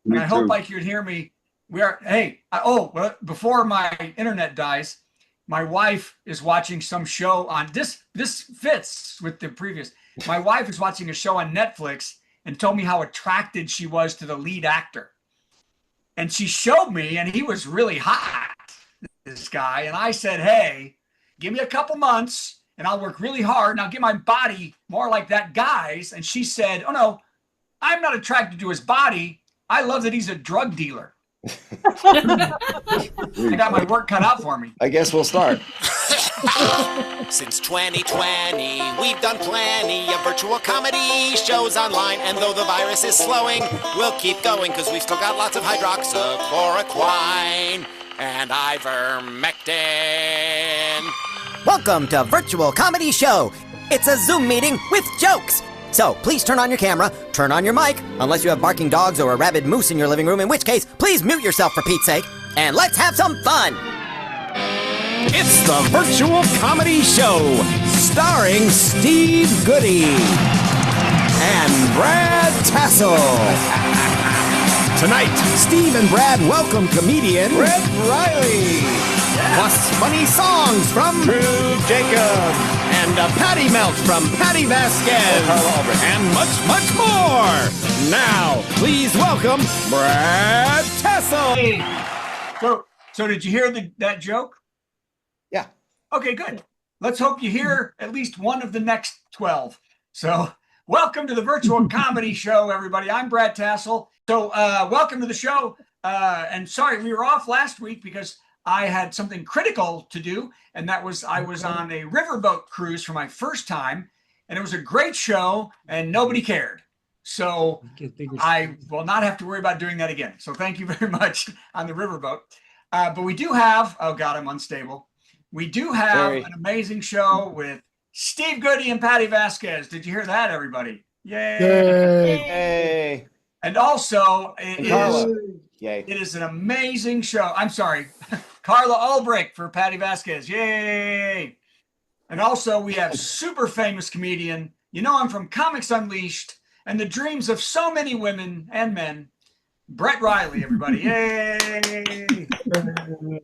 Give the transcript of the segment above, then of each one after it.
and Me I hope too. I could hear me. Before my internet dies, my wife is watching some show on this. This fits with the previous. My wife is watching a show on Netflix and told me how attracted she was to the lead actor. And she showed me, and he was really hot, this guy. And I said, hey, give me a couple months and I'll work really hard and I'll get my body more like that guy's. And she said, oh no, I'm not attracted to his body. I love that he's a drug dealer. I got my work cut out for me. I guess we'll start. Since 2020, we've done plenty of virtual comedy shows online. And though the virus is slowing, we'll keep going because we've still got lots of hydroxychloroquine and ivermectin. Welcome to Virtual Comedy Show. It's a Zoom meeting with jokes. So please turn on your camera, turn on your mic, unless you have barking dogs or a rabid moose in your living room, in which case, please mute yourself for Pete's sake, and let's have some fun. It's the Virtual Comedy Show, starring Steve Goodie and Brad Tassell. Tonight, Steve and Brad welcome comedian Brett Riley. plus funny songs from Drew Jacob. and a patty melt from Patti Vasquez, Carla Ulbrich. and much, much more. Now, please welcome Brad Tassell. Hey, so did you hear that joke? Yeah. Okay, good. Let's hope you hear at least one of the next 12. So welcome to the Virtual Comedy Show, everybody. I'm Brad Tassell. So welcome to the show. And sorry, we were off last week because I had something critical to do. And that was, I was on a riverboat cruise for my first time. And it was a great show and nobody cared. So I will not have to worry about doing that again. So thank you very much on the riverboat. But we do have, oh God, I'm unstable. We do have an amazing show with Steve Goodie and Patti Vasquez. Did you hear that, everybody? Yay! Hey. And also, it Yay. is an amazing show. I'm sorry, Carla Ulbrich for Patti Vasquez. Yay! And also, we have super famous comedian. You know him from Comics Unleashed and the dreams of so many women and men. Brett Riley, everybody. Yay!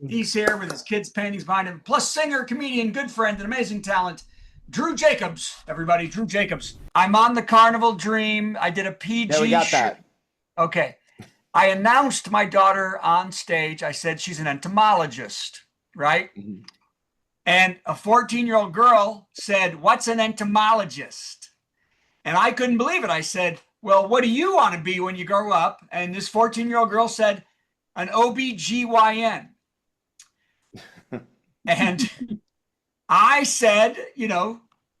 He's here with his kids' paintings behind him. Plus singer, comedian, good friend, and amazing talent, Drew Jacobs. Everybody, Drew Jacobs. I'm on the Carnival Dream. I did a PG. Yeah, we got that. Okay. I announced my daughter on stage. I said she's an entomologist, right? Mm-hmm. And a 14-year-old girl said, "What's an entomologist?" And I couldn't believe it. I said, "Well, what do you want to be when you grow up?" And this 14-year-old girl said, "An OBGYN." And I said,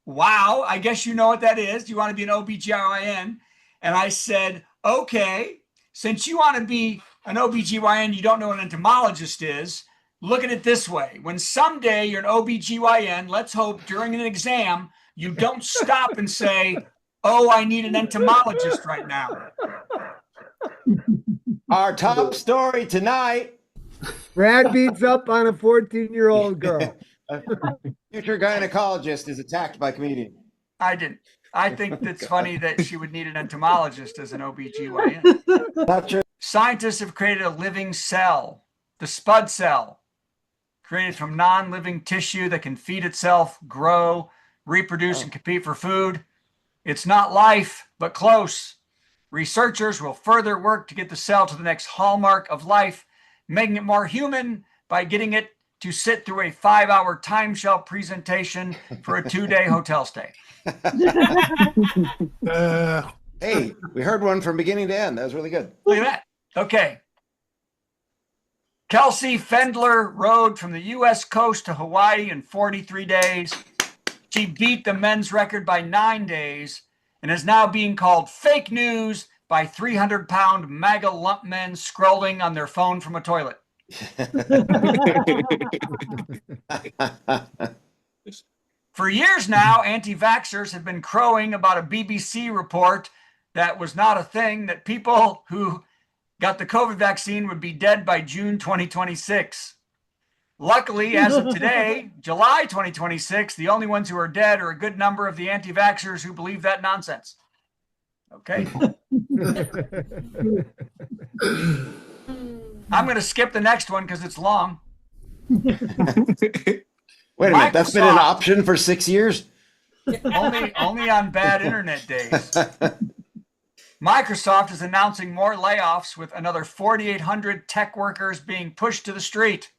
wow, I guess you know what that is. Do you want to be an OBGYN? And I said, okay, since you want to be an OBGYN, you don't know what an entomologist is. Look at it this way. When someday you're an OBGYN, let's hope during an exam, you don't stop and say, oh, I need an entomologist right now. Our top story tonight. Brad beats up on a 14-year-old girl. A future gynecologist is attacked by comedian. I didn't. I think it's funny that she would need an entomologist as an OBGYN. Not true. Scientists have created a living cell, the spud cell, created from non-living tissue that can feed itself, grow, reproduce, and compete for food. It's not life, but close. Researchers will further work to get the cell to the next hallmark of life, making it more human by getting it to sit through a 5-hour time shell presentation for a 2-day hotel stay. Hey, we heard one from beginning to end. That was really good. Look at that. Okay. Kelsey Fendler rode from the U.S. coast to Hawaii in 43 days. She beat the men's record by 9 days and is now being called fake news by 300-pound MAGA lump men scrolling on their phone from a toilet. For years now, anti-vaxxers have been crowing about a BBC report that was not a thing, that people who got the COVID vaccine would be dead by June 2026. Luckily, as of today, July 2026, the only ones who are dead are a good number of the anti-vaxxers who believe that nonsense. Okay. I'm going to skip the next one because it's long. Wait a minute, that's been an option for 6 years? Only on bad internet days. Microsoft is announcing more layoffs with another 4,800 tech workers being pushed to the street.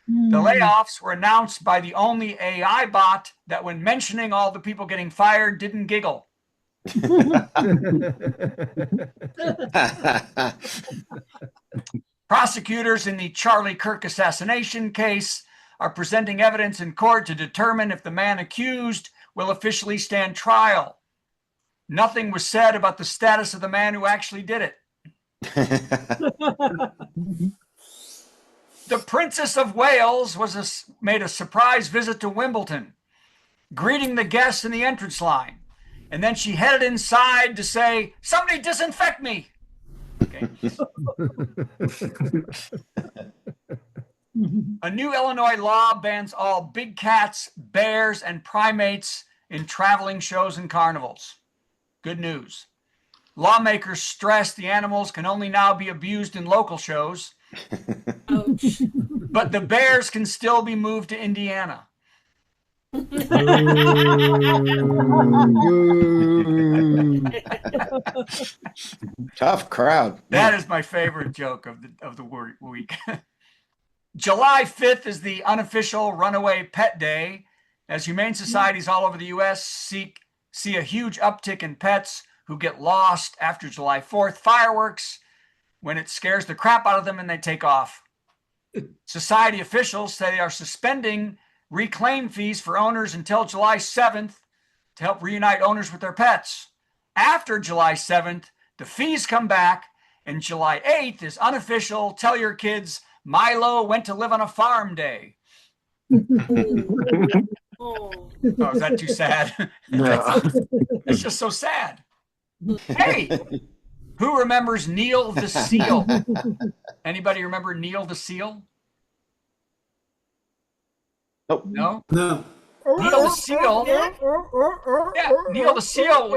The layoffs were announced by the only AI bot that when mentioning all the people getting fired didn't giggle. Prosecutors in the Charlie Kirk assassination case are presenting evidence in court to determine if the man accused will officially stand trial. Nothing was said about the status of the man who actually did it. The Princess of Wales made a surprise visit to Wimbledon, greeting the guests in the entrance line. And then she headed inside to say, "Somebody disinfect me." Okay. A new Illinois law bans all big cats, bears, and primates in traveling shows and carnivals. Good news. Lawmakers stress the animals can only now be abused in local shows. Ouch. But the bears can still be moved to Indiana. Tough crowd. That is my favorite joke of the week. July 5th is the unofficial Runaway Pet Day, as humane societies all over the U.S. see a huge uptick in pets who get lost after July 4th fireworks when it scares the crap out of them and they take off. Society officials say they are suspending reclaim fees for owners until July 7th to help reunite owners with their pets. After July 7th, the fees come back, and July 8th is unofficial Tell Your Kids Milo Went to Live on a Farm Day. Oh. Oh, is that too sad? No. It's just so sad. Hey, who remembers Neil the Seal? Anybody remember Neil the Seal? Nope. No? No. Neil the Seal. Yeah, Neil the Seal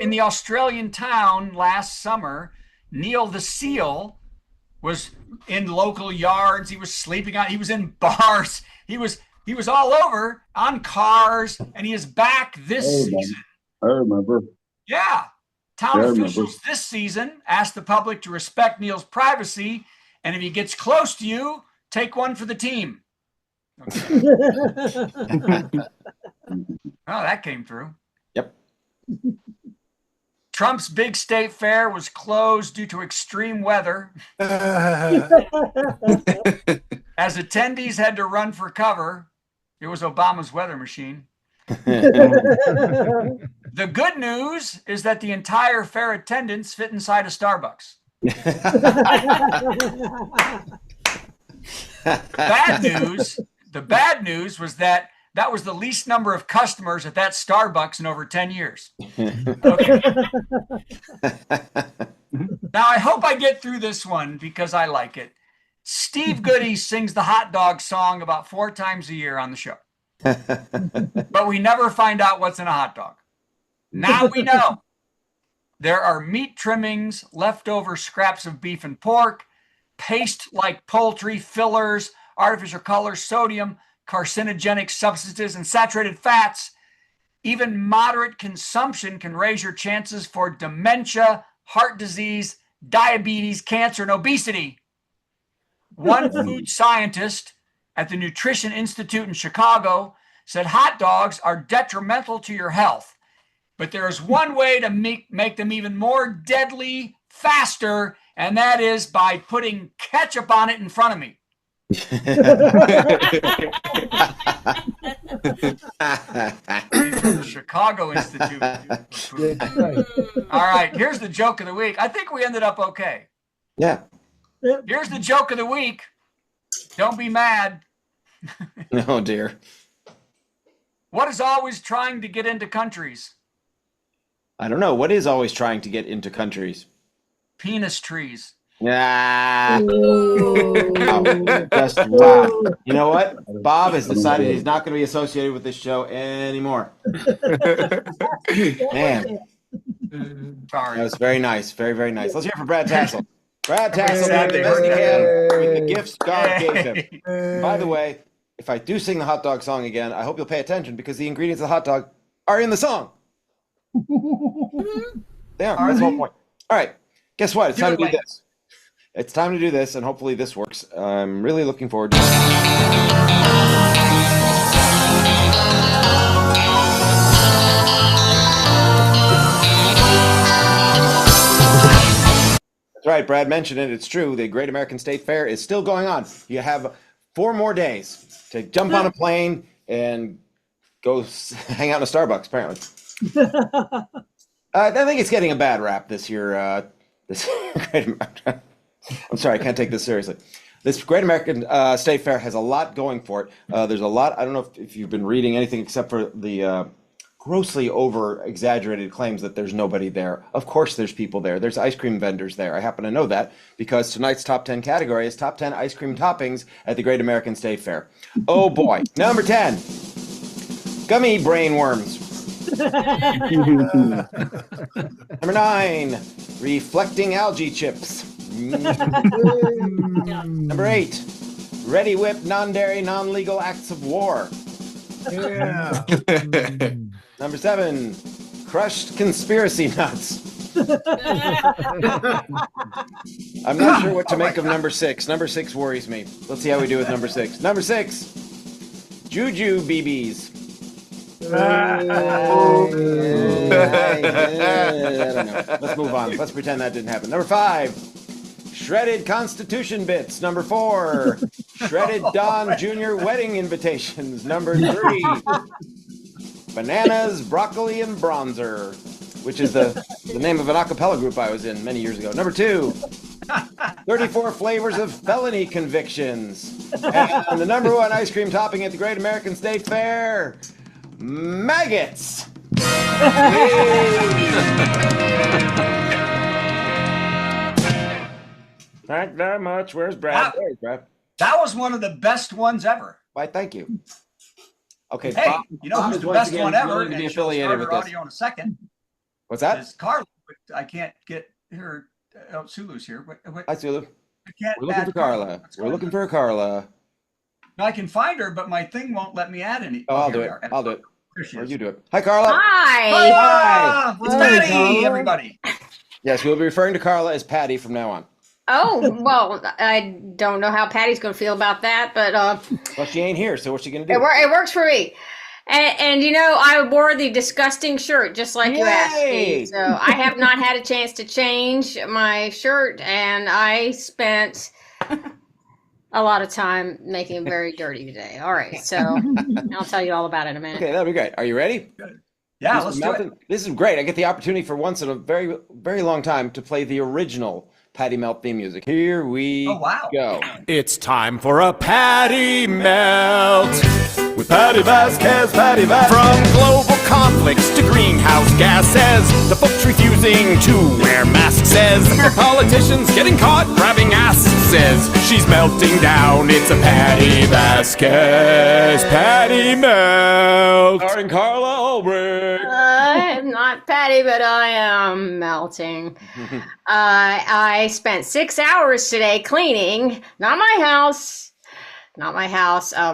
in the Australian town last summer. Neil the Seal was in local yards. He was sleeping out. He was in bars. He was all over on cars, and he is back this season. I remember. Yeah. Town Yeah, I remember. officials this season asked the public to respect Neil's privacy, and if he gets close to you, take one for the team. Okay. Oh, that came through. Yep. Trump's big state fair was closed due to extreme weather, as attendees had to run for cover. It was Obama's weather machine. The good news is that the entire fair attendance fit inside a Starbucks. The bad news was that was the least number of customers at that Starbucks in over 10 years. Okay. Now, I hope I get through this one because I like it. Steve Goodie sings the hot dog song about 4 times a year on the show. But we never find out what's in a hot dog. Now we know. There are meat trimmings, leftover scraps of beef and pork, paste like poultry, fillers, artificial colors, sodium, carcinogenic substances, and saturated fats. Even moderate consumption can raise your chances for dementia, heart disease, diabetes, cancer, and obesity. One food scientist at the Nutrition Institute in Chicago said hot dogs are detrimental to your health, but there is one way to make them even more deadly faster, and that is by putting ketchup on it in front of me. The Chicago Institute. All right, here's the joke of the week. I think we ended up okay. Yeah. Here's the joke of the week. Don't be mad. Oh, dear. What is always trying to get into countries? I don't know. What is always trying to get into countries? Penis trees. Ah. Wow. Just wow. You know what? Bob has decided he's not going to be associated with this show anymore. Man. Sorry. That was very nice. Very, very nice. Let's hear it for Brad Tassell. Brad Tassell Sad did the they best he heard can with the gifts God gave Yay. him. By the way, if I do sing the hot dog song again, I hope you'll pay attention because the ingredients of the hot dog are in the song. They are. That's the whole point. All right. Guess what? It's time to do this. It's time to do this, and hopefully this works. I'm really looking forward to it. That's right. Brad mentioned it. It's true. The Great American State Fair is still going on. You have 4 more days to jump on a plane and go hang out in a Starbucks, apparently. I think it's getting a bad rap this year. This Great American. I'm sorry, I can't take this seriously. This Great American State Fair has a lot going for it. There's a lot. I don't know if you've been reading anything except for the grossly over-exaggerated claims that there's nobody there. Of course there's people there. There's ice cream vendors there. I happen to know that because tonight's top 10 category is top 10 ice cream toppings at the Great American State Fair. Oh boy. Number 10, gummy brain worms. Number 9, reflecting algae chips. Number 8, Ready Whip non-dairy, non-legal acts of war. Yeah. Number 7, crushed conspiracy nuts. I'm not sure what to make of number 6. Number 6 worries me. Let's see how we do with number 6. Number 6, Juju BBs. I don't know. Let's move on. Let's pretend that didn't happen. Number 5, shredded Constitution bits. Number 4, shredded Don Jr. wedding invitations. Number 3, bananas, broccoli, and bronzer, which is the name of an a cappella group I was in many years ago. Number 2, 34 flavors of felony convictions. And the number 1 ice cream topping at the Great American State Fair, maggots. Thank you very much. Where's Brad? Where's Brad? That was one of the best ones ever. Why, thank you. Okay, Hey, you know Bob who's is the once best again one ever? willing to be And she'll affiliated start with her this. audio in a second. What's that? Is Carla, but I can't get her. Oh, Sulu's here. But Hi, Sulu. I can't We're looking add for Carla. What's We're going looking on? for a Carla. I can find her, but my thing won't let me add any. Oh, I'll here do we it. are. I'll do it. There she Or is. you do it. Hi, Carla. Hi. Carla! It's Hi, Patty, Carla. everybody. Yes, we'll be referring to Carla as Patty from now on. Oh, well, I don't know how Patty's going to feel about that, but Well, she ain't here, so what's she going to do? it works for me. And you know, I wore the disgusting shirt just like you asked Yay! me. So I have not had a chance to change my shirt, and I spent a lot of time making it very dirty today. All right, so I'll tell you all about it in a minute. Okay, that'll be great. Are you ready? Yeah, This let's is do it. Melton. This is great. I get the opportunity for once in a very, very long time to play the original Patty Melt theme music. Here we Oh, wow. go. It's time for a Patty Melt with Patti Vasquez, Patti Vasquez. From global conflicts to greenhouse gases, the folks refusing to wear masks says, the politicians getting caught grabbing asses. She's melting down. It's a Patti Vasquez, Patty Melt. Starring Carla Ulbrich. I'm not Patty, but I am melting. I spent 6 hours today cleaning, not my house,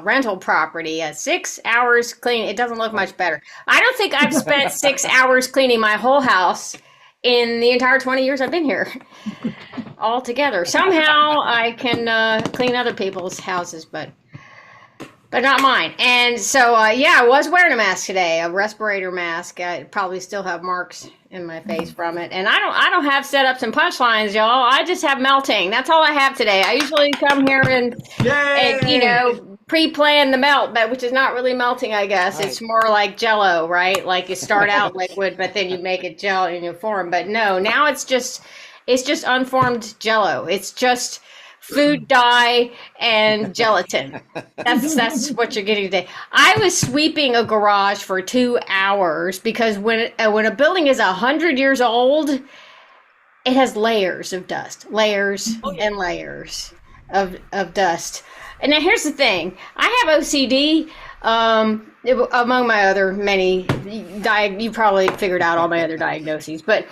rental property. 6 hours cleaning. It doesn't look much better. I don't think I've spent 6 hours cleaning my whole house in the entire 20 years I've been here. Altogether. Somehow I can clean other people's houses, but not mine. And so, yeah, I was wearing a mask today, a respirator mask. I probably still have marks in my face from it. And I don't have setups and punchlines, y'all. I just have melting. That's all I have today. I usually come here and you know, pre-plan the melt, but which is not really melting, I guess. It's more like Jell-O, right? Like you start out liquid, but then you make it gel in your form. But no, now it's just unformed Jell-O. It's just food dye and gelatin. That's what you're getting today. I was sweeping a garage for 2 hours because when a building is 100 years old, it has layers of dust, layers and layers. of dust. And now here's the thing: I have OCD. Among my other many, you probably figured out all my other diagnoses, but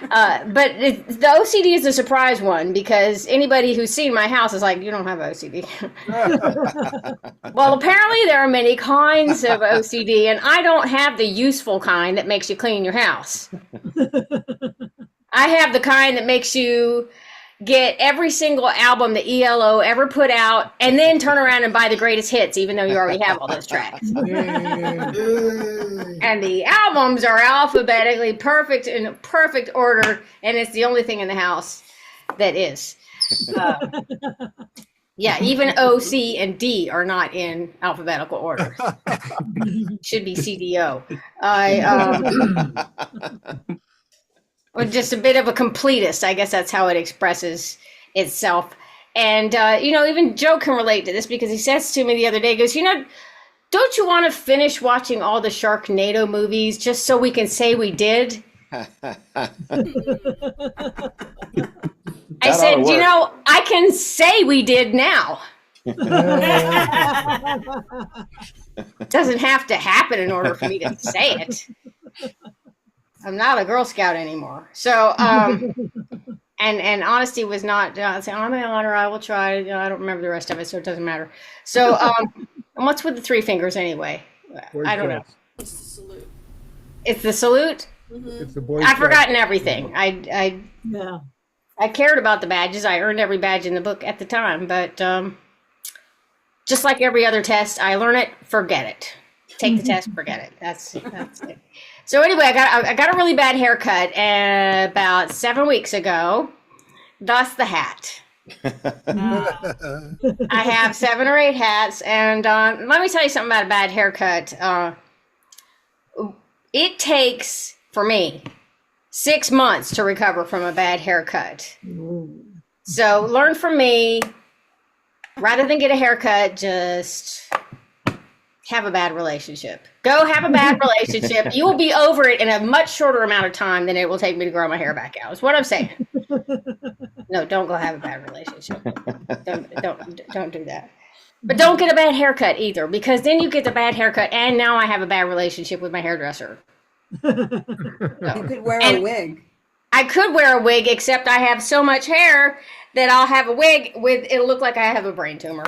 the OCD is a surprise one because anybody who's seen my house is like, you don't have OCD. Well, apparently there are many kinds of OCD, and I don't have the useful kind that makes you clean your house. I have the kind that makes you get every single album that ELO ever put out and then turn around and buy the greatest hits, even though you already have all those tracks. And the albums are alphabetically perfect in perfect order, and it's the only thing in the house that is. Yeah, even O, C, and D are not in alphabetical order. Should be CDO. Or just a bit of a completist. I guess that's how it expresses itself. And, even Joe can relate to this because he says to me the other day, he goes, don't you want to finish watching all the Sharknado movies just so we can say we did? I said, I can say we did now. It doesn't have to happen in order for me to say it. I'm not a Girl Scout anymore. So, and honesty was not, saying, I'm an honor, I will try. I don't remember the rest of it, so it doesn't matter. So, and what's with the 3 fingers anyway? I don't know. It's the salute. It's the salute? Mm-hmm. It's the Boy I've Scout. forgotten everything. I cared about the badges. I earned every badge in the book at the time, but just like every other test, I learn it, forget it. Take the test, forget it. That's it. So anyway, I got a really bad haircut about 7 weeks ago. Thus the hat. I have 7 or 8 hats, and let me tell you something about a bad haircut. It takes, for me, 6 months to recover from a bad haircut. So learn from me. Rather than get a haircut, just have a bad relationship. Go have a bad relationship. You will be over it in a much shorter amount of time than it will take me to grow my hair back out. Is what I'm saying. No, don't go have a bad relationship. Don't do that. But don't get a bad haircut either, because then you get the bad haircut, and now I have a bad relationship with my hairdresser. You could wear a wig. I could wear a wig, except I have so much hair that I'll have a wig with it'll look like I have a brain tumor.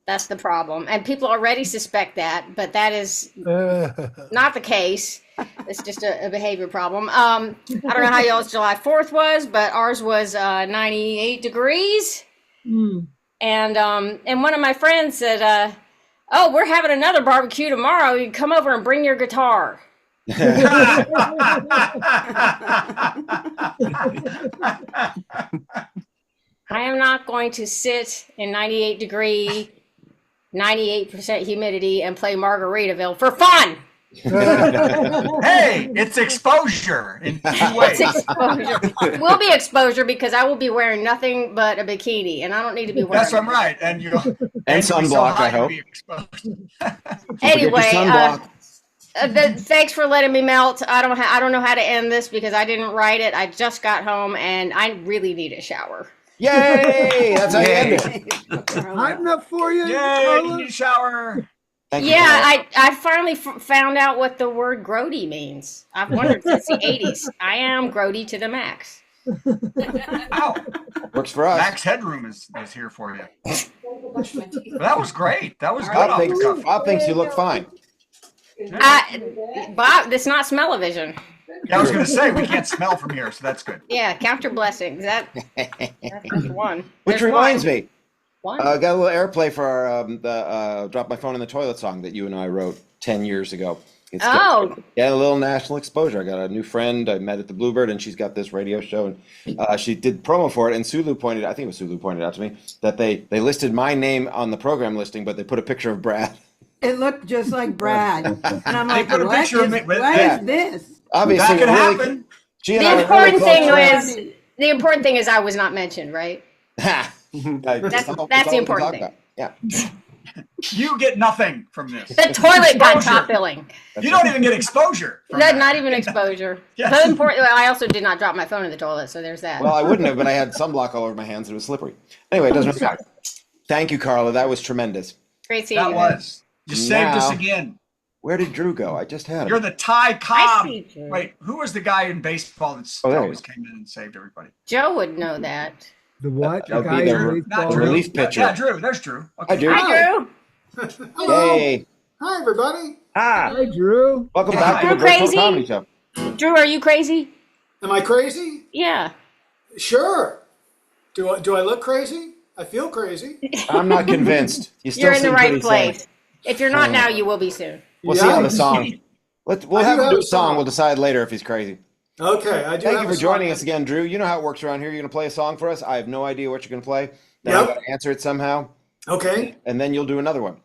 That's the problem. And people already suspect that, but that is not the case. It's just a behavior problem. I don't know how y'all's July 4th was, but ours was 98 degrees. And one of my friends said, oh, we're having another barbecue tomorrow. You can come over and bring your guitar. I am not going to sit in 98 degree 98% humidity and play Margaritaville for fun. Hey, it's exposure in 2 ways. It's exposure. It will be exposure because I will be wearing nothing but a bikini, and I don't need to be wearing. That's what I'm right, and you And sunblock, I hope. Anyway, thanks for letting me melt. I don't know how to end this because I didn't write it. I just got home, and I really need a shower. Yay! That's how you end it. Hot enough for you? Yay, Carla? you need a shower. Thank you, Yeah, Carla. I finally found out what the word grody means. I've wondered since the 80s. I am grody to the max. Ow. Works for us. Max Headroom is here for you. That was great. That was good Bob off the cuff. thinks you look fine. Bob, that's not smell-o-vision. Yeah, I was going to say, we can't smell from here, so that's good. Yeah, count your blessings. That's one. Which reminds me, One. got a little airplay for our "Drop My Phone in the Toilet" song that you and I wrote 10 years ago. It's got a little national exposure. I got a new friend I met at the Bluebird, and she's got this radio show, and she did promo for it. And Sulu pointed out to me that they listed my name on the program listing, but they put a picture of Brad. It looked just like Brad. And I'm They like, put a what picture of me is, with- what yeah. is this? Obviously, That could we're really- happen. She and The I were really important close thing friends. the important thing is I was not mentioned, right? That's the important thing. Yeah. You get nothing from this. The toilet got Exposure. top billing. You don't even get exposure. from that. Not even exposure. Yes. But important, I also did not drop my phone in the toilet, so there's that. Well, I wouldn't have, but I had sunblock all over my hands and it was slippery. Anyway, it doesn't really matter. Thank you, Carla. That was tremendous. Great seeing That you. was. You saved us Now- again. Where did Drew go? I just had You're him. the Ty Cobb. see you. Wait, who was the guy in baseball that Oh, there he always is. came in and saved everybody? Joe would know that. The what? That would guy be the in Not baseball? Drew. relief pitcher. Yeah, Drew. There's Drew. Hi, Drew. Hi, Drew. Hello. Hey. Hi, everybody. Hi, Drew. Welcome Yeah. back to You're the Virtual crazy. Comedy Show. Drew, are you crazy? Am I crazy? Yeah. Sure. Do I look crazy? I feel crazy. I'm not convinced. You still You're in the seem right pretty place. sane. If you're not now, you will be soon. We'll Yeah. see on the song. We'll I have do him have do a a song. song. We'll decide later if he's crazy. Okay, I do. Thank have you for a joining song. us again, Drew. You know how it works around here. You're going to play a song for us. I have no idea what you're going to play. Then Yep. I've got to answer it somehow, Okay. and then you'll do another one.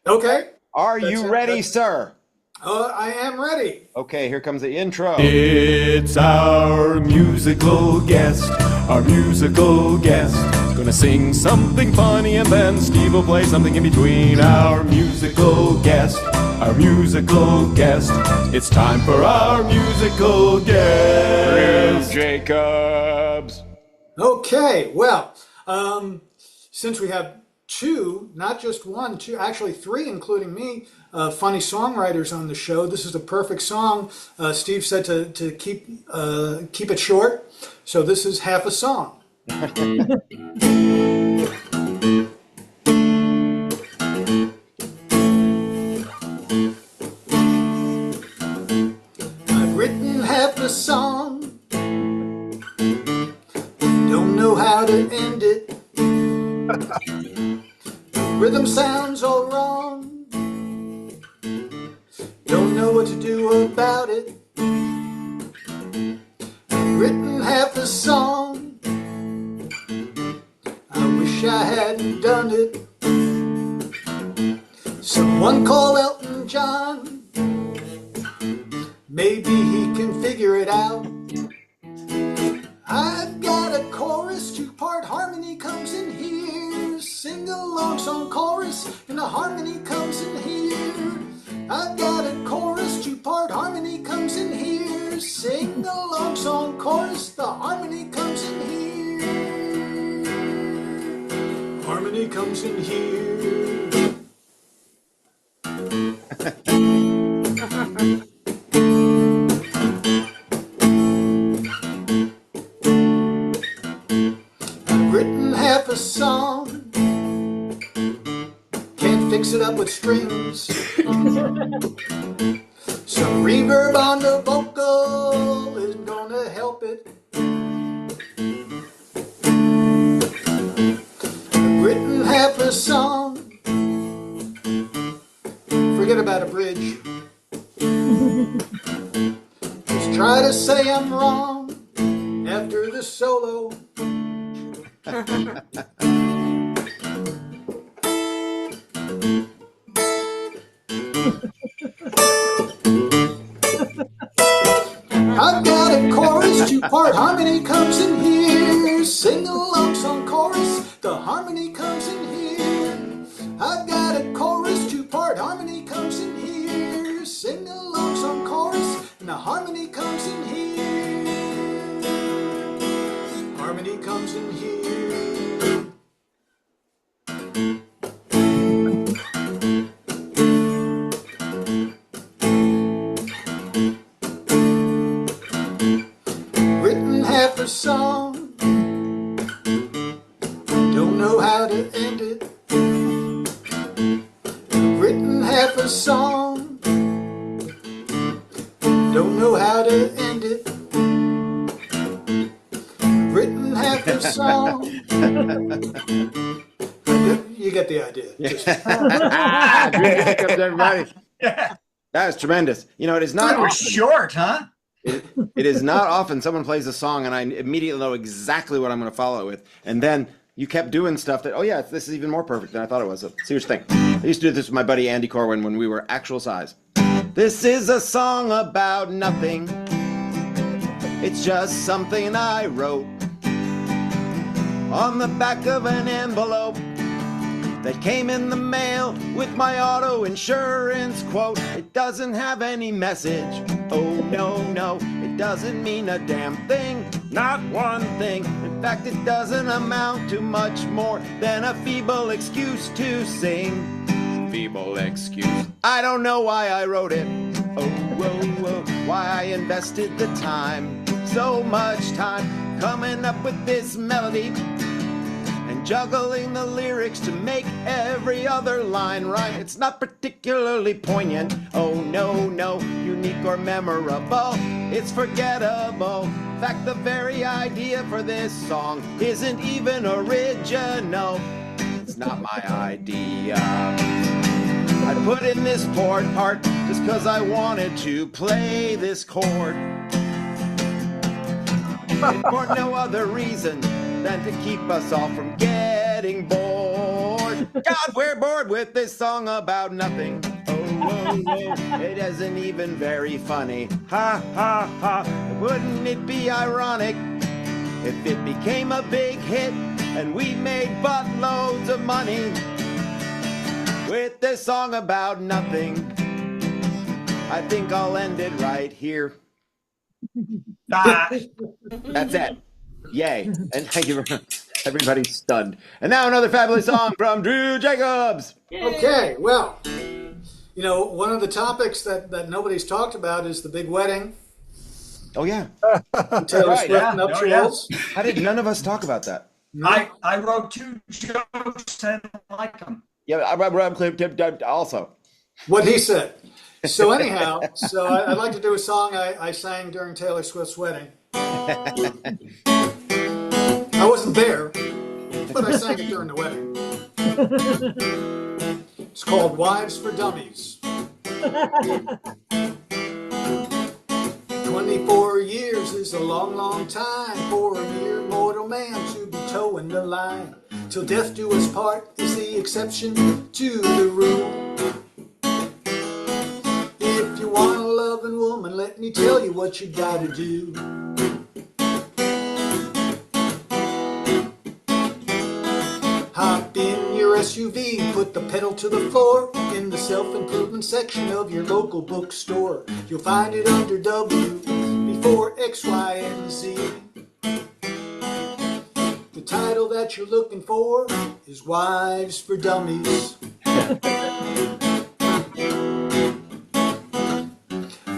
Okay. Are That's you it. ready, That's- sir? I am ready. Okay, here comes the intro. It's our musical guest, our musical guest. Gonna sing something funny and then Steve will play something in between. Our musical guest, our musical guest. It's time for our musical guest. Jacobs. Okay. Well, since we have two, not just one, two, actually three, including me, funny songwriters on the show, this is the perfect song. Steve said to keep it short, so this is half a song. I've written half a song, don't know how to end it. Rhythm sounds all wrong, don't know what to do about it. I've written half a song, I wish I hadn't done it. Someone call Elton John, maybe he can figure it out. I've got a chorus, two-part harmony comes in here. Sing along song chorus, and the harmony comes in here. I've got a chorus, two-part harmony comes in here. Sing along song chorus, the harmony comes in here. Harmony comes in here. I've written half a song, can't fix it up with strings. Some reverb on the vocal isn't gonna help it. I've written half a song, forget about a bridge. Just try to say I'm wrong after the solo. I've got a chorus, two-part harmony comes in here. Sing along song chorus, the harmony comes in here. I've got a chorus, two-part harmony comes in here. Sing along song chorus, and the harmony comes in here. Harmony comes in here. Written half a song, don't know how to end it. Written half a song, don't know how to end it. Written half a song. You get the idea. Just- Drew Jacobs, everybody. Yeah. That is tremendous. You know, it is not That was often. short, huh? It is not often someone plays a song and I immediately know exactly what I'm going to follow it with. And then you kept doing stuff that, oh yeah, this is even more perfect than I thought it was. So see what you think. I used to do this with my buddy Andy Corwin when we were actual size. This is a song about nothing. It's just something I wrote on the back of an envelope. that came in the mail with my auto insurance quote. It doesn't have any message. Oh, no, no, it doesn't mean a damn thing. Not one thing. In fact, it doesn't amount to much more than a feeble excuse to sing. Feeble excuse. I don't know why I wrote it. Oh, whoa, whoa, why I invested the time. So much time coming up with this melody and juggling the lyrics to make every other line right. It's not particularly poignant. Oh, no, no, unique or memorable. It's forgettable. In fact, the very idea for this song isn't even original. It's not my idea. I put in this chord part just because I wanted to play this chord. And for no other reason than to keep us all from getting bored. God, we're bored with this song about nothing. Oh, whoa, whoa, it isn't even very funny. Ha, ha, ha. Wouldn't it be ironic if it became a big hit and we made buttloads of money with this song about nothing? I think I'll end it right here. That's it. Yay. And thank you for everybody's stunned. And now another fabulous song from Drew Jacobs. Okay, well, you know, one of the topics that nobody's talked about is the big wedding. Oh, yeah. Taylor Right, Swift yeah. nuptials. How did none of us talk about that? I wrote 2 jokes and I like them. Yeah, I'm also. What he said. So anyhow, I'd like to do a song I sang during Taylor Swift's wedding. I wasn't there, but I sang it during the wedding. It's called Wives for Dummies. 24 years is a long, long time for a mere mortal man to be towing the line. Till death do us part is the exception to the rule. If you want a loving woman, let me tell you what you gotta do. Hop in your SUV, put the pedal to the floor in the self-improvement section of your local bookstore. You'll find it under W before X, Y, and Z. The title that you're looking for is Wives for Dummies.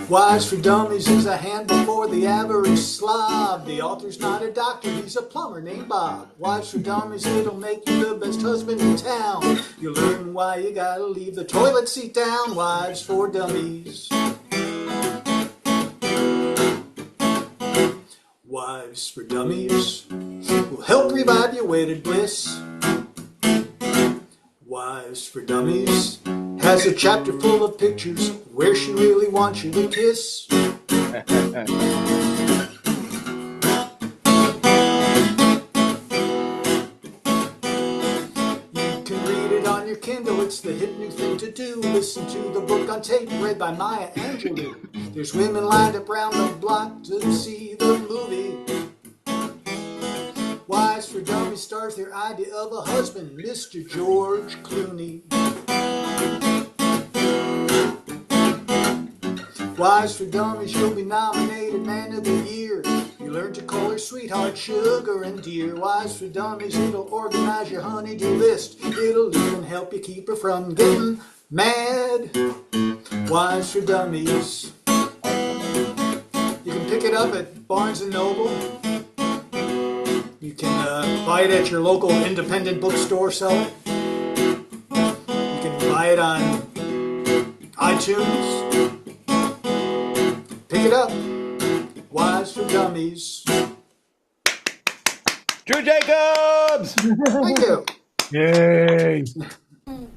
Wives for Dummies is a handbook for the average slob. The author's not a doctor, he's a plumber named Bob. Wives for Dummies, it'll make you the best husband in town. You'll learn why you gotta leave the toilet seat down. Wives for Dummies. Wives for Dummies will help revive your wedded bliss. Wives for Dummies has a chapter full of pictures where she really wants you to kiss. You can read it on your Kindle, it's the hip new thing to do. Listen to the book on tape read by Maya Angelou. There's women lined up round the block to see the movie. Wives for Dummies stars their idea of a husband, Mr. George Clooney. Wives for Dummies, you'll be nominated Man of the Year. You learn to call her sweetheart, sugar, and dear. Wives for Dummies, it'll organize your honey-do list. It'll even help you keep her from getting mad. Wives for Dummies. You can pick it up at Barnes & Noble. You can buy it at your local independent bookstore seller. You can buy it on iTunes. Pick it up. Wives for Dummies. Drew Jacobs! Thank you. Yay.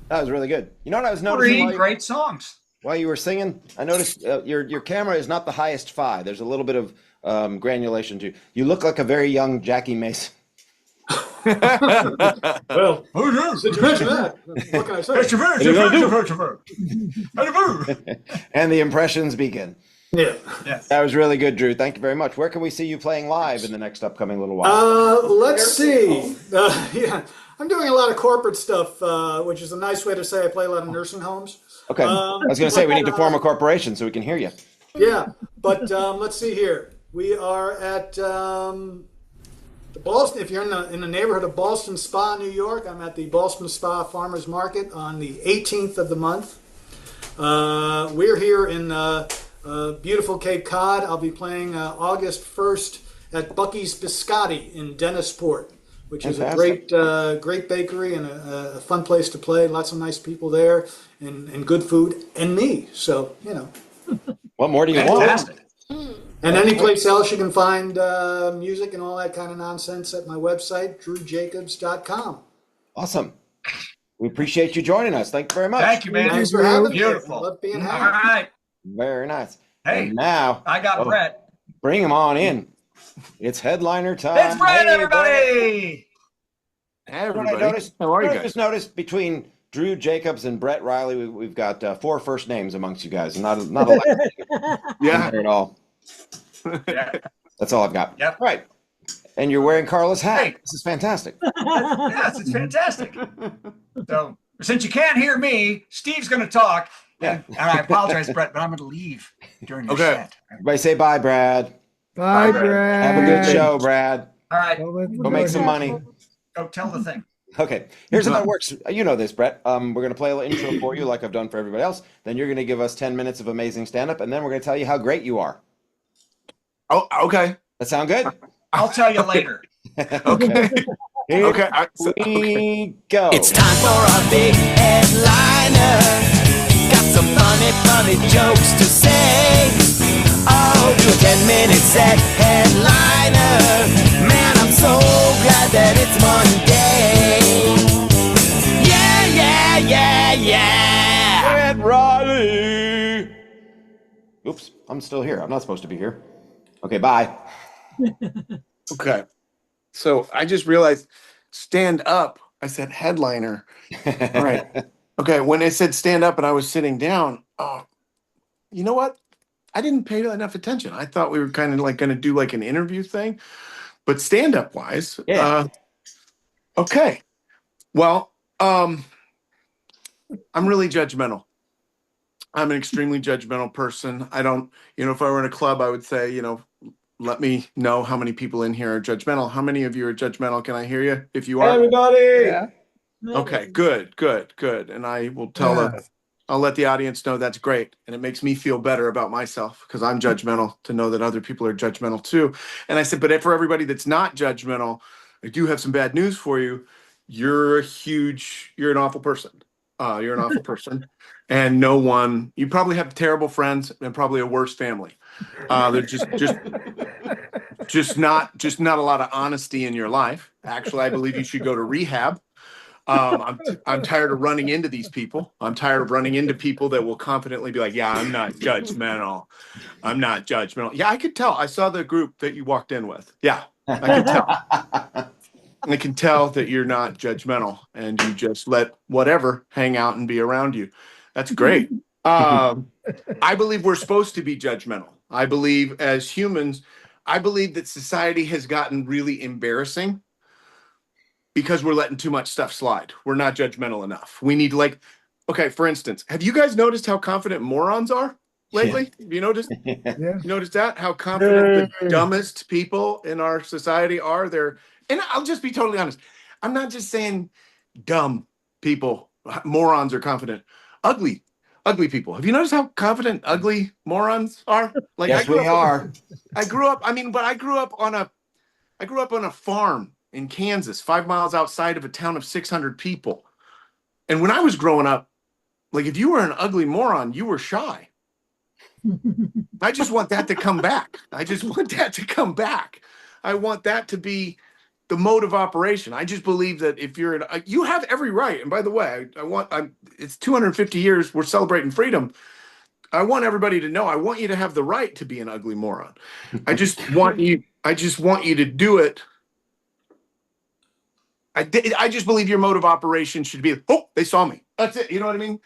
That was really good. You know what I was noticing? 3 great songs. While you were singing, I noticed your camera is not the highest phi. There's a little bit of granulation too. You look like a very young Jackie Mason. Well, since you mentioned that, what can I say? And the impressions begin. Yeah. Yes. That was really good, Drew. Thank you very much. Where can we see you playing live in the next upcoming little while? Let's see. Yeah, I'm doing a lot of corporate stuff, which is a nice way to say I play a lot of nursing homes. Okay. I was going to say we need to form a corporation so we can hear you. Yeah, but let's see here. We are at the Boston. If you're in the neighborhood of Boston Spa, New York, I'm at the Boston Spa Farmers Market on the 18th of the month. We're here in beautiful Cape Cod. I'll be playing August 1st at Bucky's Biscotti in Dennisport, which is a great bakery and a fun place to play. Lots of nice people there, and good food, and me. So What more do you Fantastic. want? And any place else you can find music and all that kind of nonsense at my website, drewjacobs.com. Awesome. We appreciate you joining us. Thank you very much. Thank you, man. Thanks for having me. Beautiful. I love being All here. right. Very nice. Hey, And now I got Brett. bring him on in. It's headliner time. It's Brett, Hey, everybody. Hey, Brett. I everybody. noticed, How are you I guys? just noticed between Drew Jacobs and Brett Riley, we've got 4 first names amongst you guys. Not a lot Yeah. there at all. Yeah. That's all I've got. Yep. Right. And you're wearing Carla's hat. Hey. This is fantastic. Yes, it's fantastic. So since you can't hear me, Steve's going to talk. And I apologize, Brett, but I'm going to leave during your Okay. set. Everybody say bye, Brad. Bye, Brad. Brad. Have a good show, Brad. All right. Go make some money. Go tell the thing. Okay, here's how that works. You know this, Brett. We're going to play a little intro for you like I've done for everybody else. Then you're going to give us 10 minutes of amazing stand-up, and then we're going to tell you how great you are. Oh, okay. That sound good? I'll tell you later. Okay. Here Okay. we go. It's time for a big headliner. Got some funny jokes to say. Oh, do a 10-minute set headliner. Man, I'm so glad that it's Monday. Yeah. Brett Riley. Oops, I'm still here. I'm not supposed to be here. Okay, bye. Okay. So I just realized stand up. I said headliner. All right. Okay. When it said stand up and I was sitting down, oh, you know what? I didn't pay enough attention. I thought we were kind of like going to do like an interview thing, but stand up wise. Yeah. Okay. Well, I'm really judgmental. I'm an extremely judgmental person. I don't, if I were in a club, I would say, let me know how many people in here are judgmental. How many of you are judgmental? Can I hear you? If you are, Everybody. yeah. Okay, good. And I will I'll let the audience know that's great. And it makes me feel better about myself because I'm judgmental to know that other people are judgmental too. And I said, but for everybody that's not judgmental, I do have some bad news for you. You're an awful person. You're an awful person. And you probably have terrible friends and probably a worse family. They're just not a lot of honesty in your life. Actually, I believe you should go to rehab. I'm tired of running into these people. I'm tired of running into people that will confidently be like, yeah, I'm not judgmental. Yeah, I could tell. I saw the group that you walked in with. Yeah, I could tell. I can tell that you're not judgmental and you just let whatever hang out and be around you. That's great. I believe we're supposed to be judgmental. I believe as humans, that society has gotten really embarrassing because we're letting too much stuff slide. We're not judgmental enough. We need for instance, have you guys noticed how confident morons are lately? Have you noticed? Yeah. You noticed that? How confident the dumbest people in our society are? And I'll just be totally honest. I'm not just saying dumb people, morons are confident. Ugly people. Have you noticed how confident ugly morons are? Like Yes, we are. I grew up on a farm in Kansas, 5 miles outside of a town of 600 people. And when I was growing up, like if you were an ugly moron, you were shy. I just want that to come back. I want that to be the mode of operation. I just believe that if you have every right. And by the way, it's 250 years. We're celebrating freedom. I want everybody to know. I want you to have the right to be an ugly moron. I just want you to do it. I just believe your mode of operation should be, oh, they saw me. That's it. You know what I mean?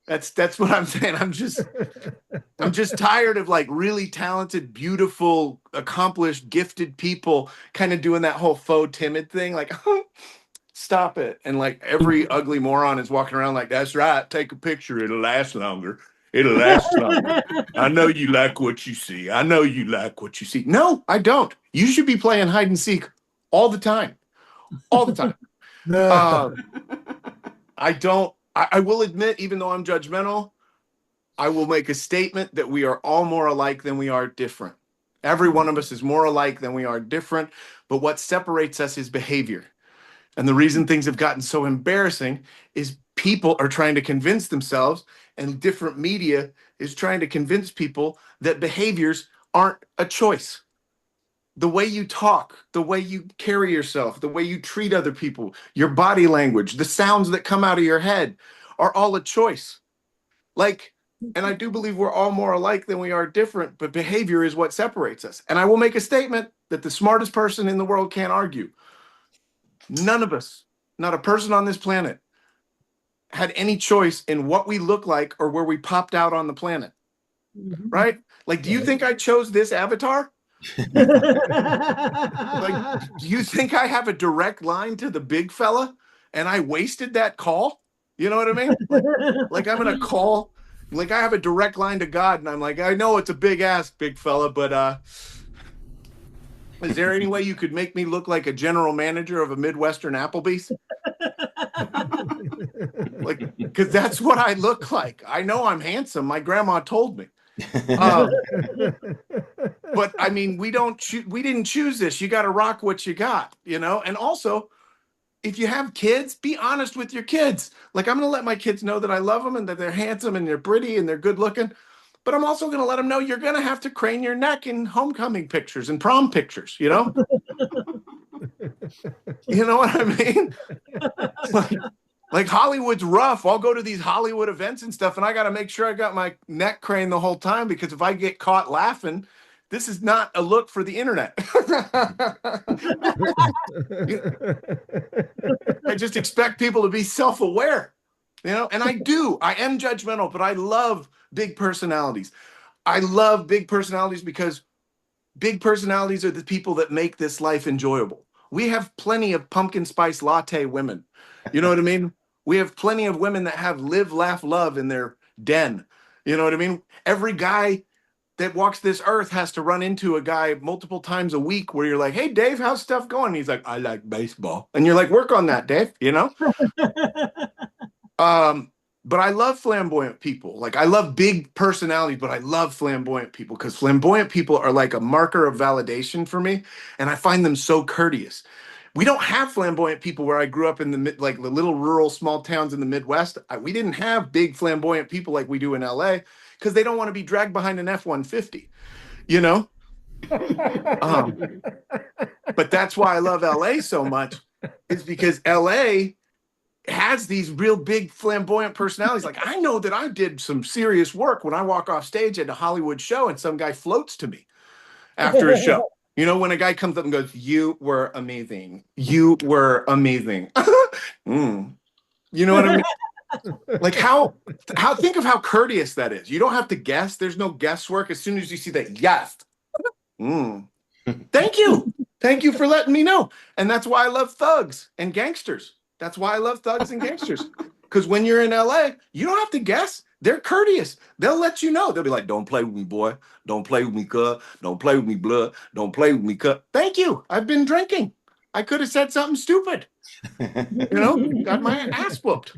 That's what I'm saying. I'm just tired of like really talented, beautiful, accomplished, gifted people kind of doing that whole faux timid thing. Like, stop it. And like every ugly moron is walking around like, that's right. Take a picture. It'll last longer. It'll last longer. I know you like what you see. I know you like what you see. No, I don't. You should be playing hide and seek all the time. All the time. I don't. I will admit, even though I'm judgmental, I will make a statement that we are all more alike than we are different. Every one of us is more alike than we are different. But what separates us is behavior. And the reason things have gotten so embarrassing is people are trying to convince themselves, and different media is trying to convince people that behaviors aren't a choice. The way you talk, the way you carry yourself, the way you treat other people, your body language, the sounds that come out of your head are all a choice. Like, and I do believe we're all more alike than we are different, but behavior is what separates us. And I will make a statement that the smartest person in the world can't argue. None of us, not a person on this planet, had any choice in what we look like or where we popped out on the planet. Right? Like, do you think I chose this avatar? Like, do you think I have a direct line to the big fella and I wasted that call? You know what I mean? Like I'm gonna call, like I have a direct line to God, and I'm like, I know it's a big ass, big fella, but is there any way you could make me look like a general manager of a Midwestern Applebee's? Like, because that's what I look like. I know I'm handsome. My grandma told me. But I mean, we didn't choose this. You got to rock what you got, you know? And also, if you have kids, be honest with your kids. Like, I'm going to let my kids know that I love them and that they're handsome and they're pretty and they're good looking. But I'm also going to let them know you're going to have to crane your neck in homecoming pictures and prom pictures, you know? You know what I mean? Like Hollywood's rough. I'll go to these Hollywood events and stuff, and I got to make sure I got my neck craned the whole time, because if I get caught laughing, this is not a look for the internet. I just expect people to be self-aware, you know, and I do. I am judgmental, but I love big personalities. I love big personalities because big personalities are the people that make this life enjoyable. We have plenty of pumpkin spice latte women. You know what I mean? We have plenty of women that have live, laugh, love in their den. You know what I mean? Every guy that walks this earth has to run into a guy multiple times a week where you're like, hey, Dave, how's stuff going? And he's like, I like baseball. And you're like, work on that, Dave, you know? But I love flamboyant people. Like, I love big personalities, but I love flamboyant people because flamboyant people are like a marker of validation for me. And I find them so courteous. We don't have flamboyant people where I grew up in the like the little rural small towns in the Midwest. We didn't have big flamboyant people like we do in LA because they don't want to be dragged behind an F-150, you know? But that's why I love LA so much, is because LA has these real big flamboyant personalities. Like, I know that I did some serious work when I walk off stage at a Hollywood show and some guy floats to me after a show. You know, when a guy comes up and goes, you were amazing. You were amazing. You know what I mean? Like think of how courteous that is. You don't have to guess. There's no guesswork. As soon as you see that, yes. Thank you. Thank you for letting me know. And that's why I love thugs and gangsters. That's why I love thugs and gangsters. Because when you're in LA, you don't have to guess. They're courteous. They'll let you know. They'll be like, don't play with me, boy. Don't play with me, cuz. Don't play with me, blood. Don't play with me, cuz. Thank you. I've been drinking. I could have said something stupid. You know, got my ass whooped.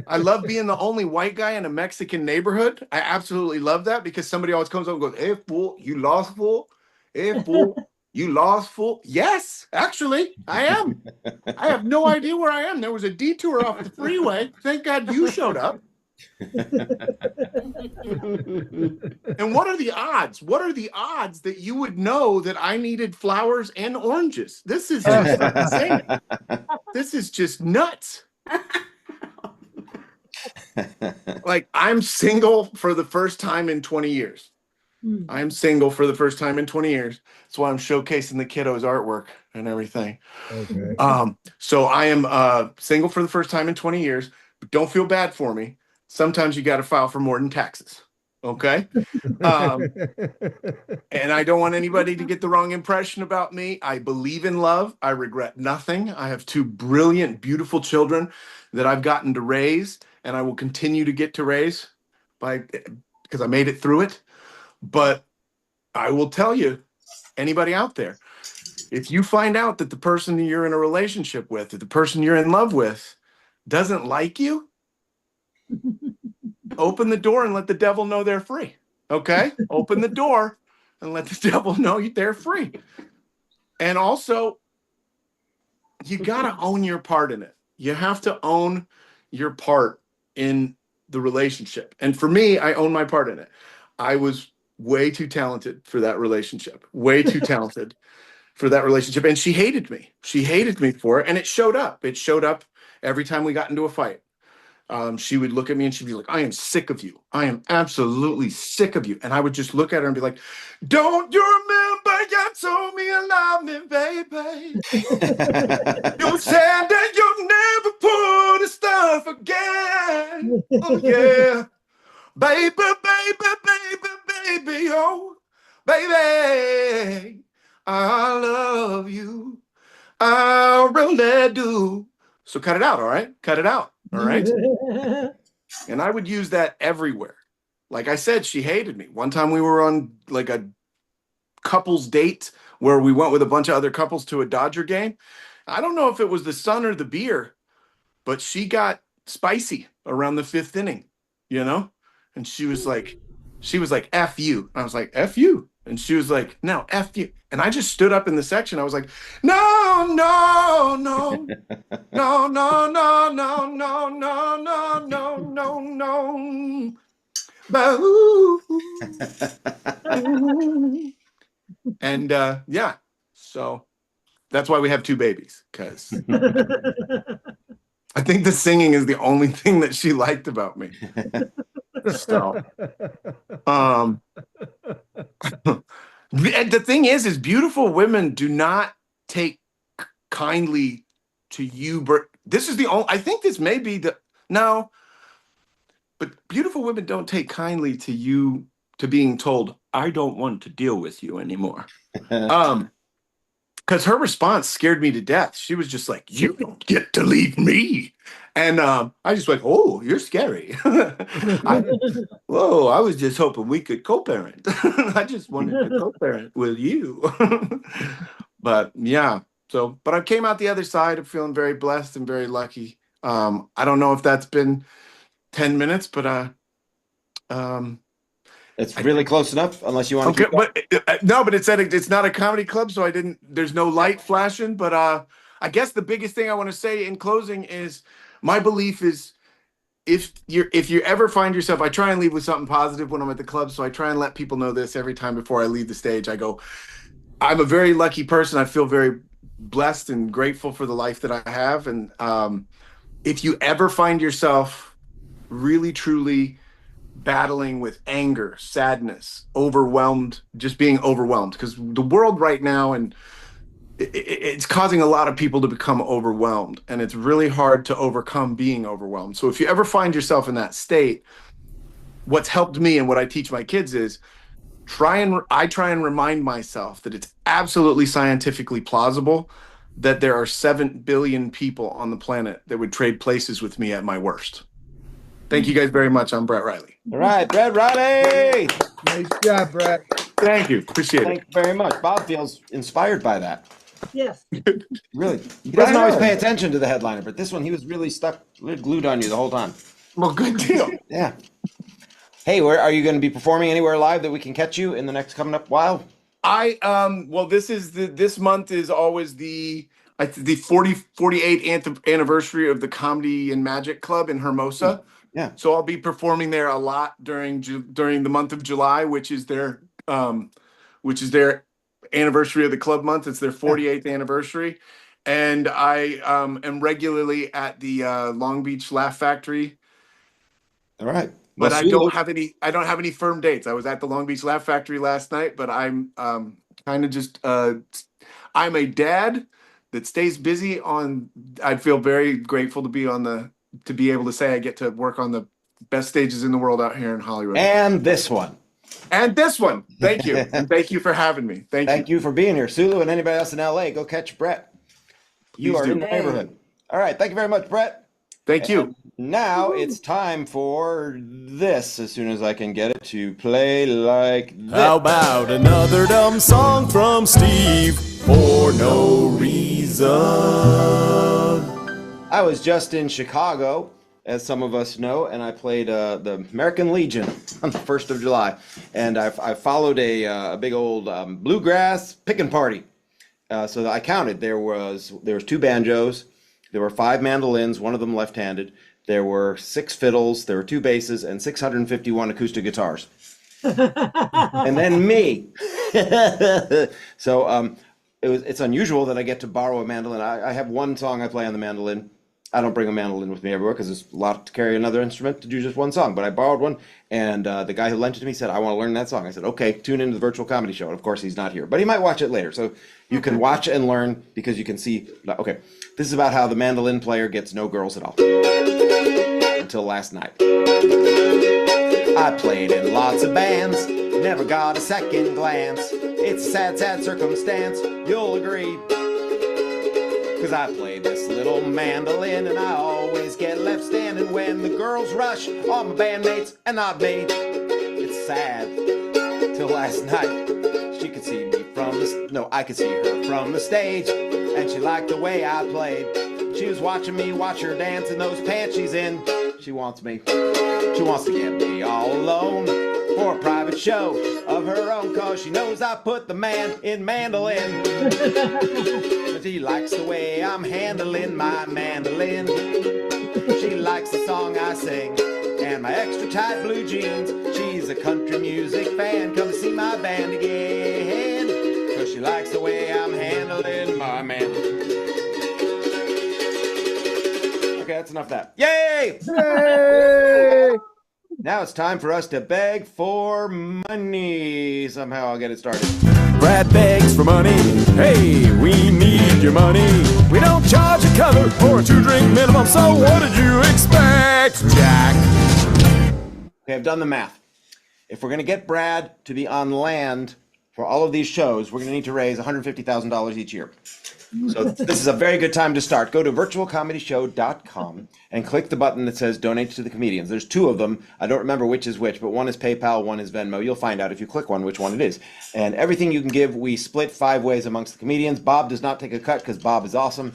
I love being the only white guy in a Mexican neighborhood. I absolutely love that because somebody always comes up and goes, hey, fool, you lost, fool. Hey, fool, you lost, fool. Yes, actually, I am. I have no idea where I am. There was a detour off the freeway. Thank God you showed up. And what are the odds? What are the odds that you would know that I needed flowers and oranges? This is just insane. This is just nuts. Like, I'm single for the first time in 20 years. I'm single for the first time in 20 years. That's why I'm showcasing the kiddos' artwork and everything. Okay. So I am single for the first time in 20 years. But don't feel bad for me. sometimes you got to file for more than taxes. Okay. And I don't want anybody to get the wrong impression about me. I believe in love. I regret nothing. I have two brilliant, beautiful children that I've gotten to raise, and I will continue to get to raise because I made it through it. But I will tell you, anybody out there, if you find out that the person you're in a relationship with, that the person you're in love with doesn't like you, open the door and let the devil know they're free. Okay? Open the door and let the devil know they're free. And also, you got to own your part in it. You have to own your part in the relationship. And for me, I own my part in it. I was way too talented for that relationship. Way too talented for that relationship. And she hated me. She hated me for it. And it showed up. It showed up every time we got into a fight. She would look at me and she'd be like, I am sick of you. I am absolutely sick of you. And I would just look at her and be like, don't you remember you told me you love me, baby? You said that you'll never put the stuff again. Oh, yeah. Baby, baby, baby, baby, oh, baby, I love you. I really do. So cut it out, all right? Cut it out. All right. And I would use that everywhere. Like I said, she hated me. One time we were on like a couples date where we went with a bunch of other couples to a Dodger game. I don't know if it was the sun or the beer, but she got spicy around the 5th inning, you know? And she was like, F you. I was like, F you. And she was like, no, F you. And I just stood up in the section. I was like, no, no, no, no, no, no, no, no, no, no, no, no, no. And yeah, so that's why we have 2 babies, because I think the singing is the only thing that she liked about me. So, the thing is beautiful women do not take kindly to you. But this is the only, I think this may be no, but beautiful women don't take kindly to you, to being told, I don't want to deal with you anymore. Because her response scared me to death. She was just like, you don't get to leave me. And I just went, oh, you're scary. I was just hoping we could co-parent. I just wanted to co-parent with you. But yeah, but I came out the other side of feeling very blessed and very lucky. I don't know if that's been 10 minutes, but it's really close enough, unless you want to keep but no, but it's not a comedy club, so there's no light flashing. But I guess the biggest thing I want to say in closing is my belief is if you ever find yourself, I try and leave with something positive when I'm at the club. So I try and let people know this every time before I leave the stage. I go, I'm a very lucky person. I feel very blessed and grateful for the life that I have. And if you ever find yourself really, truly battling with anger, sadness, overwhelmed, just being overwhelmed, because the world right now, and it's causing a lot of people to become overwhelmed, and it's really hard to overcome being overwhelmed. So if you ever find yourself in that state, what's helped me and what I teach my kids is I try and remind myself that it's absolutely scientifically plausible that there are 7 billion people on the planet that would trade places with me at my worst. Thank you guys very much. I'm Brett Riley. All right, Brett Riley. Nice job, Brett. Thank you. Appreciate Thank it. you very much. Bob feels inspired by that. Yes. Really. He doesn't always pay attention to the headliner, but this one, he was really glued on you the whole time. Well, good deal. Yeah. Hey, where are you going to be performing anywhere live that we can catch you in the next coming up while? Well, this month is always the 48th anniversary of the Comedy and Magic Club in Hermosa. Yeah. So I'll be performing there a lot during the month of July, which is their anniversary of the club month. It's their 48th anniversary. And I am regularly at the Long Beach Laugh Factory. All right. But I don't have any firm dates. I was at the Long Beach Laugh Factory last night, but I'm kind of just I'm a dad that stays busy I feel very grateful to be able to say I get to work on the Best stages in the world out here in Hollywood. And this one. And this one. Thank you. And thank you for having me. Thank you for being here. Sulu and anybody else in LA, go catch Brett. You Please are do. in the neighborhood. All right. Thank you very much, Brett. Thank you. Now it's time for this, as soon as I can get it to play like this. How about another dumb song from Steve for no reason? I was just in Chicago, as some of us know, and I played the American Legion on the 1st of July. And I followed a big old bluegrass picking party. So I counted. There was 2 banjos, there were 5 mandolins, one of them left-handed. There were 6 fiddles, there were 2 basses, and 651 acoustic guitars. And then me. So it's unusual that I get to borrow a mandolin. I have one song I play on the mandolin. I don't bring a mandolin with me everywhere because it's a lot to carry another instrument to do just one song. But I borrowed one, and the guy who lent it to me said, I want to learn that song. I said, okay, tune into the virtual comedy show. And of course, he's not here. But he might watch it later. So you can watch and learn because you can see. Okay, this is about how the mandolin player gets no girls at all. Until last night. I played in lots of bands, never got a second glance. It's a sad, sad circumstance, you'll agree. Cause I play this little mandolin and I always get left standing when the girls rush on my bandmates and not me. It's sad. Till last night, she could see me from the... No, I could see her from the stage. And she liked the way I played. She was watching me watch her dance in those pants she's in. She wants me. She wants to get me all alone for a private show of her own, cause she knows I put the man in mandolin. But she likes the way I'm handling my mandolin. She likes the song I sing and my extra tight blue jeans. She's a country music fan, come to see my band again, cause she likes the way I'm handling my mandolin. Okay, that's enough of that. Yay! Yay! Now it's time for us to beg for money. Somehow I'll get it started. Brad begs for money. Hey, we need your money. We don't charge a cover or a 2-drink minimum, so what did you expect, Jack? Okay, I've done the math. If we're going to get Brad to be on land for all of these shows, we're going to need to raise $150,000 each year. So this is a very good time to start. Go to virtualcomedyshow.com and click the button that says donate to the comedians. There's 2 of them. I don't remember which is which, but one is PayPal, one is Venmo. You'll find out if you click one which one it is. And everything you can give, we split 5 ways amongst the comedians. Bob does not take a cut because Bob is awesome.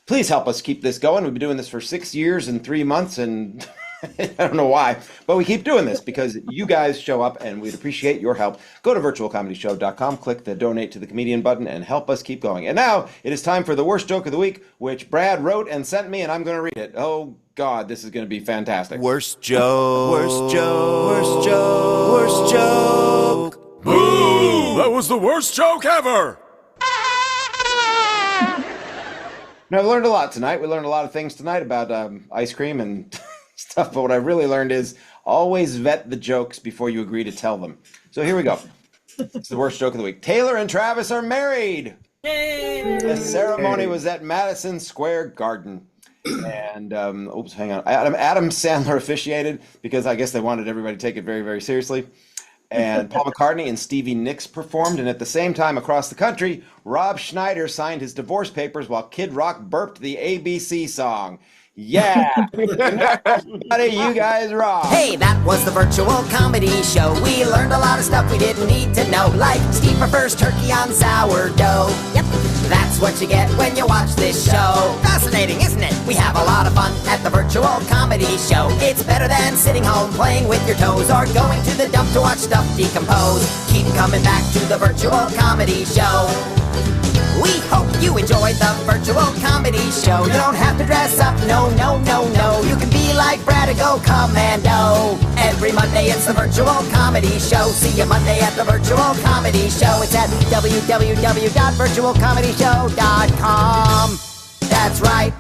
Please help us keep this going. We've been doing this for 6 years and 3 months, and I don't know why, but we keep doing this because you guys show up and we'd appreciate your help. Go to virtualcomedyshow.com, click the donate to the comedian button and help us keep going. And now it is time for the worst joke of the week, which Brad wrote and sent me, and I'm going to read it. Oh God, this is going to be fantastic. Worst joke. Worst joke. Worst joke. Worst joke. Boo! That was the worst joke ever! Now, I've learned a lot tonight. We learned a lot of things tonight about ice cream and stuff, but what I really learned is always vet the jokes before you agree to tell them. So here we go. It's the worst joke of the week. Taylor and Travis are married. Yay! The ceremony was at Madison Square Garden. And, oops, hang on. Adam Sandler officiated because I guess they wanted everybody to take it very, very seriously. And Paul McCartney and Stevie Nicks performed. And at the same time across the country, Rob Schneider signed his divorce papers while Kid Rock burped the ABC song. Yeah. You guys rock. Hey, that was the virtual comedy show. We learned a lot of stuff we didn't need to know, like Steve prefers turkey on sourdough. Yep, that's what you get when you watch this show. Fascinating, isn't it? We have a lot of fun at the virtual comedy show. It's better than sitting home playing with your toes or going to the dump to watch stuff decompose. Keep coming back to the virtual comedy show. We hope you enjoyed the virtual comedy show. You don't have to dress up, no, no, no, no. You can be like Brad and go commando. Every Monday it's the virtual comedy show. See you Monday at the virtual comedy show. It's at www.virtualcomedyshow.com. That's right.